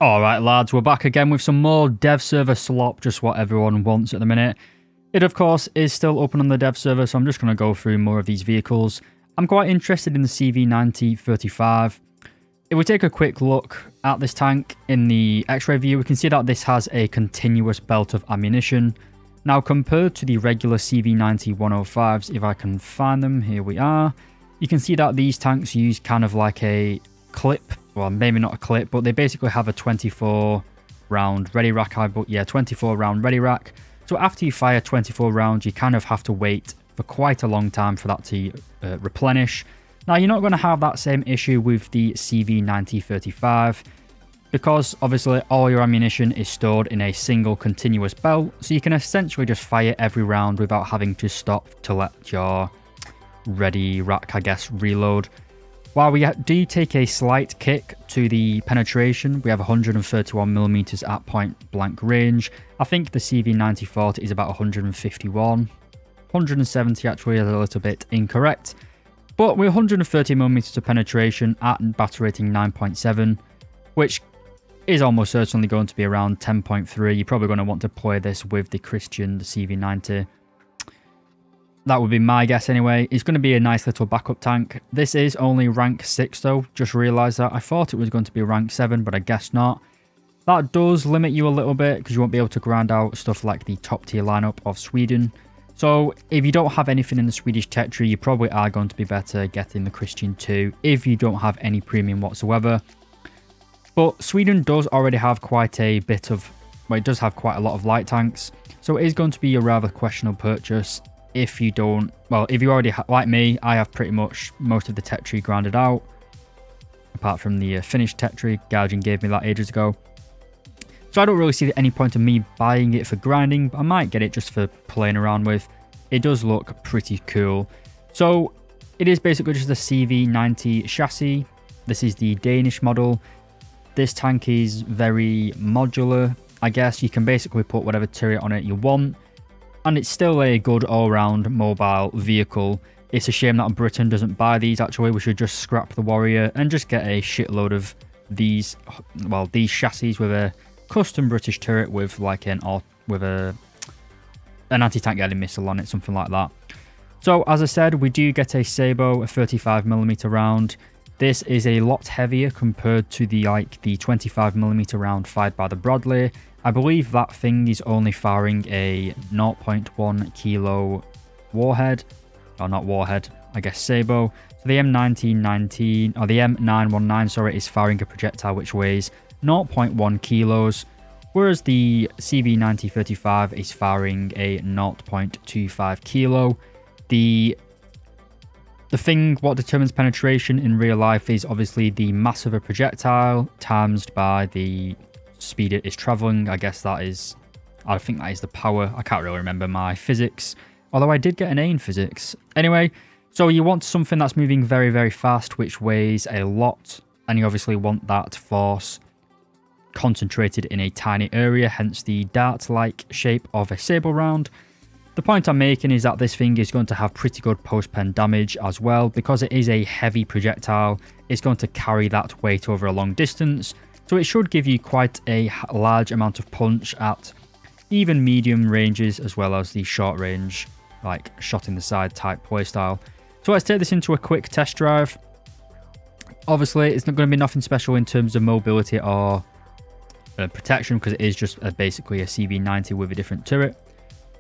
Alright lads, we're back again with some more dev server slop, just what everyone wants at the minute. It of course is still open on the dev server, so I'm just going to go through more of these vehicles. I'm quite interested in the CV9035. If we take a quick look at this tank in the X-ray view, we can see that this has a continuous belt of ammunition. Now compared to the regular CV90-105s, if I can find them, here we are. You can see that these tanks use kind of like a clip, well maybe not a clip, but they basically have a 24 round ready rack, 24 round ready rack. So after you fire 24 rounds, you kind of have to wait for quite a long time for that to replenish. Now you're not going to have that same issue with the CV9035 because obviously all your ammunition is stored in a single continuous belt, so you can essentially just fire every round without having to stop to let your ready rack, I guess, reload. While we do take a slight kick to the penetration, we have 131mm at point blank range. I think the CV9040 is about 151. 170 actually is a little bit incorrect. But we're 130mm to penetration at battle rating 9.7, which is almost certainly going to be around 10.3. You're probably going to want to play this with the Christian, the CV90. That would be my guess anyway. It's going to be a nice little backup tank. This is only rank 6 though, just realised that. I thought it was going to be rank 7, but I guess not. That does limit you a little bit because you won't be able to grind out stuff like the top tier lineup of Sweden. So if you don't have anything in the Swedish tech tree, you probably are going to be better getting the Christian 2 if you don't have any premium whatsoever. But Sweden does already have quite a bit of, well, it does have quite a lot of light tanks. So it is going to be a rather questionable purchase. If you don't, well, if you already like me, I have pretty much most of the tech tree grinded out. Apart from the finished tech tree, Guardian gave me that ages ago. So I don't really see any point in me buying it for grinding, but I might get it just for playing around with. It does look pretty cool. So it is basically just a CV90 chassis. This is the Danish model. This tank is very modular, I guess. You can basically put whatever turret on it you want. And it's still a good all-round mobile vehicle. It's a shame that Britain doesn't buy these, actually. We should just scrap the Warrior and just get a shitload of these, well, these chassis with a custom British turret with like an anti-tank guided missile on it, something like that. So, as I said, we do get a SAKO, a 35mm round. This is a lot heavier compared to the 25mm round fired by the Bradley. I believe that thing is only firing a 0.1 kilo warhead. Or not warhead, I guess SAKO. So the M1919, or the M919, sorry, is firing a projectile which weighs 0.1 kilos. Whereas the CV9035 is firing a 0.25 kilo. The thing what determines penetration in real life is obviously the mass of a projectile times by the speed it is traveling. I think that is the power. I can't really remember my physics, although I did get an A in physics. Anyway, so you want something that's moving very, very fast, which weighs a lot, and you obviously want that force concentrated in a tiny area, hence the dart-like shape of a saber round. The point I'm making is that this thing is going to have pretty good post-pen damage as well, because it is a heavy projectile. It's going to carry that weight over a long distance, so it should give you quite a large amount of punch at even medium ranges, as well as the short range, like shot in the side type playstyle. So let's take this into a quick test drive. Obviously, it's not going to be nothing special in terms of mobility or protection, because it is just basically a CV90 with a different turret.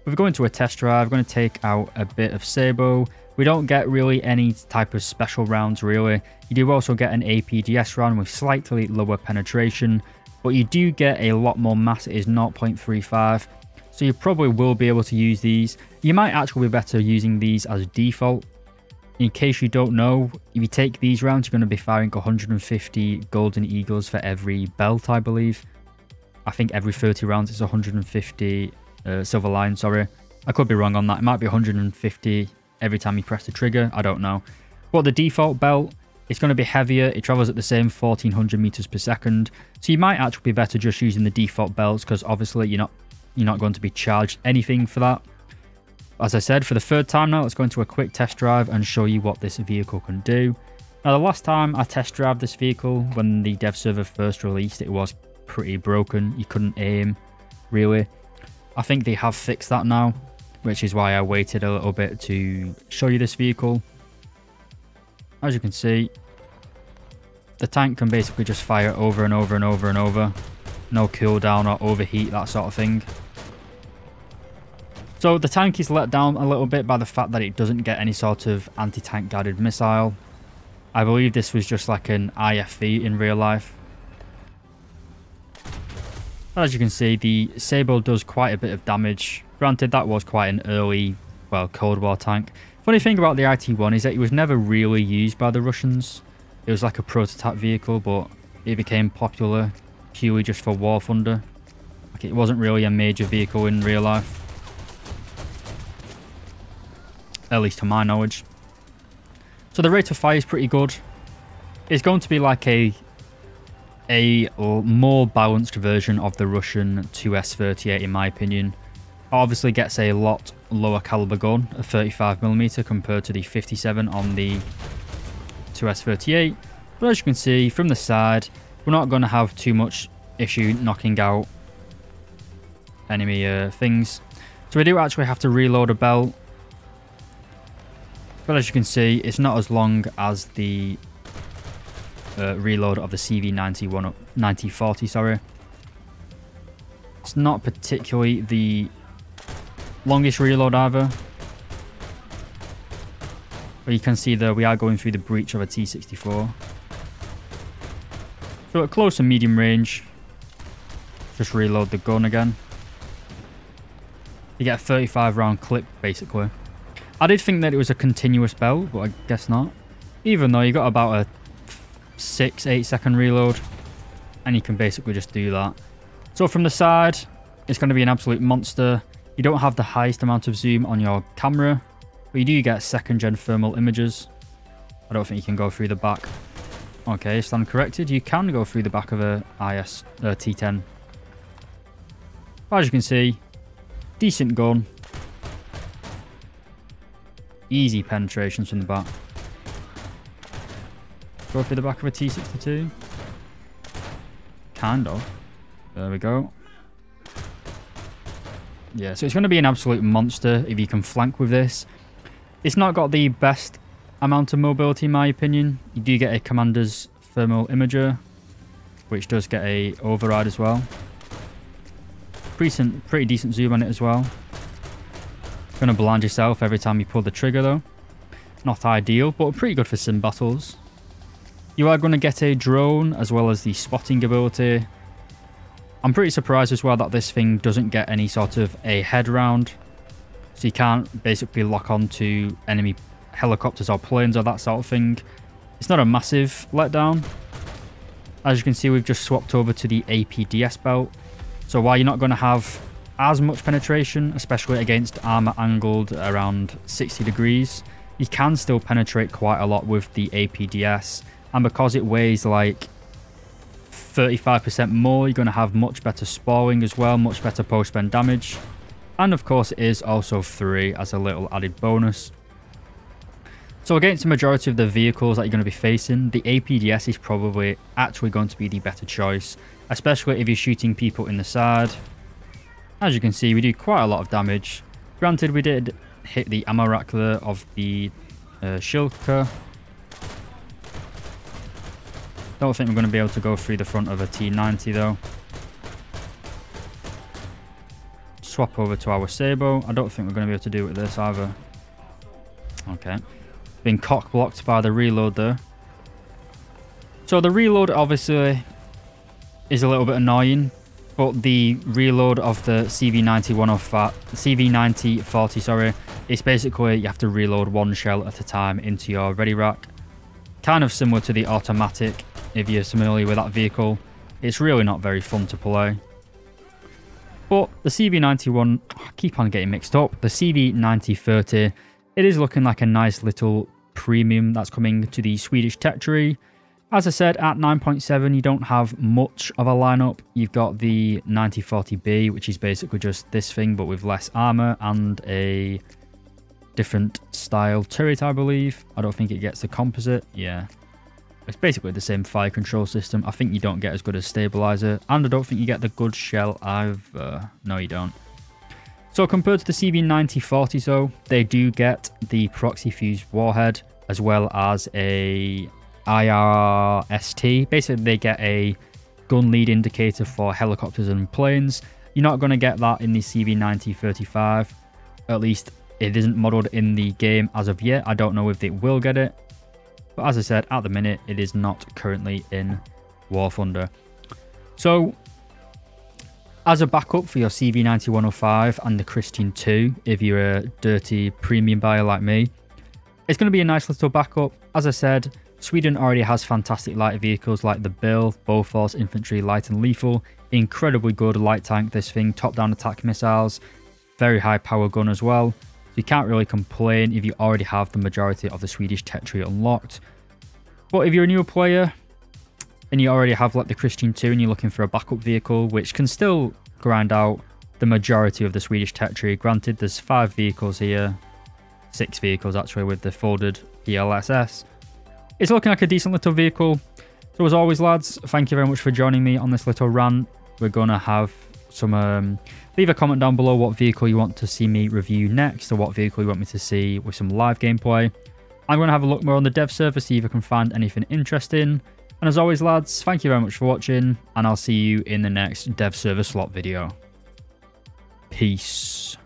If we go into a test drive, we're going to take out a bit of SAKO. We don't get really any type of special rounds, really. You do also get an APDS round with slightly lower penetration, but you do get a lot more mass. It is 0.35, so you probably will be able to use these. You might actually be better using these as default. In case you don't know, if you take these rounds, you're going to be firing 150 Golden Eagles for every belt, I believe. I think every 30 rounds it's 150 Silver Line, sorry. I could be wrong on that. It might be 150 every time you press the trigger. I don't know. But the default belt, it's going to be heavier. It travels at the same 1400 meters per second. So you might actually be better just using the default belts, because obviously you're not going to be charged anything for that. As I said, for the third time now, let's go into a quick test drive and show you what this vehicle can do. Now, the last time I test drove this vehicle, when the dev server first released, it was pretty broken. You couldn't aim, really. I think they have fixed that now, which is why I waited a little bit to show you this vehicle. As you can see, the tank can basically just fire over and over and over and over. No cooldown or overheat, that sort of thing. So the tank is let down a little bit by the fact that it doesn't get any sort of anti-tank guided missile. I believe this was just like an IFV in real life. As you can see, the SAKO does quite a bit of damage. Granted, that was quite an early, well, Cold War tank. Funny thing about the IT-1 is that it was never really used by the Russians. It was like a prototype vehicle, but it became popular purely just for War Thunder. Like, it wasn't really a major vehicle in real life. At least to my knowledge. So the rate of fire is pretty good. It's going to be like a more balanced version of the Russian 2S38 in my opinion. Obviously gets a lot lower caliber gun, a 35mm compared to the 57 on the 2S38. But as you can see from the side, we're not going to have too much issue knocking out enemy things. So we do actually have to reload a belt. But as you can see, it's not as long as the reload of the CV9040, sorry. It's not particularly the longest reload either. But you can see that we are going through the breach of a T64. So at close and medium range, just reload the gun again. You get a 35 round clip basically. I did think that it was a continuous belt, but I guess not. Even though you got about a 6-8 second reload, and you can basically just do that. So from the side, it's going to be an absolute monster. You don't have the highest amount of zoom on your camera, but you do get second gen thermal images. I don't think you can go through the back. Okay, stand corrected. You can go through the back of a T10. As you can see, decent gun. Easy penetrations from the back. Go through the back of a T62. Kind of. There we go. Yeah, so it's going to be an absolute monster if you can flank with this. It's not got the best amount of mobility in my opinion. You do get a commander's thermal imager, which does get a override as well. Pretty decent zoom on it as well. Going to blind yourself every time you pull the trigger though. Not ideal, but pretty good for sim battles. You are going to get a drone as well as the spotting ability. I'm pretty surprised as well that this thing doesn't get any sort of a head round. So you can't basically lock on to enemy helicopters or planes or that sort of thing. It's not a massive letdown. As you can see, we've just swapped over to the APDS belt. So while you're not going to have as much penetration, especially against armor angled around 60 degrees, you can still penetrate quite a lot with the APDS. And because it weighs like 35% more, you're going to have much better spalling as well, much better post-spend damage. And of course it is also free as a little added bonus. So against the majority of the vehicles that you're going to be facing, the APDS is probably actually going to be the better choice, especially if you're shooting people in the side. As you can see, we do quite a lot of damage. Granted, we did hit the ammo rack there of the Shilka. Don't think we're going to be able to go through the front of a T90 though. Swap over to our SAKO. I don't think we're going to be able to do it with this either. Okay. Been cock blocked by the reload there. So the reload obviously is a little bit annoying, but the reload of the CV9040, sorry, it's basically you have to reload one shell at a time into your ready rack. Kind of similar to the automatic, if you're familiar with that vehicle. It's really not very fun to play. But the CV91, I keep on getting mixed up. The CV9030, it is looking like a nice little premium that's coming to the Swedish tech tree. As I said, at 9.7, you don't have much of a lineup. You've got the 9040B, which is basically just this thing, but with less armor and a different style turret, I believe. I don't think it gets the composite. Yeah. It's basically the same fire control system. I think you don't get as good as stabilizer, and I don't think you get the good shell either. No, you don't. So compared to the CV9040, so they do get the proxy fused warhead as well as a IRST. Basically, they get a gun lead indicator for helicopters and planes. You're not going to get that in the CV9035. At least it isn't modeled in the game as of yet. I don't know if it will get it. But as I said, at the minute, it is not currently in War Thunder. So, as a backup for your CV9105 and the Christian 2, if you're a dirty premium buyer like me, it's going to be a nice little backup. As I said, Sweden already has fantastic light vehicles like the Bill, Bofors, Infantry, Light and Lethal. Incredibly good light tank, this thing, top-down attack missiles, very high power gun as well. So you can't really complain if you already have the majority of the Swedish tech tree unlocked. But if you're a newer player and you already have like the Christian 2 and you're looking for a backup vehicle which can still grind out the majority of the Swedish tech tree, granted there's 5 vehicles here, 6 vehicles actually with the folded ELSS. It's looking like a decent little vehicle. So as always lads, thank you very much for joining me on this little rant. We're going to have some... leave a comment down below what vehicle you want to see me review next, or what vehicle you want me to see with some live gameplay. I'm going to have a look more on the dev server, see if I can find anything interesting. And as always lads, thank you very much for watching, and I'll see you in the next dev server slot video. Peace.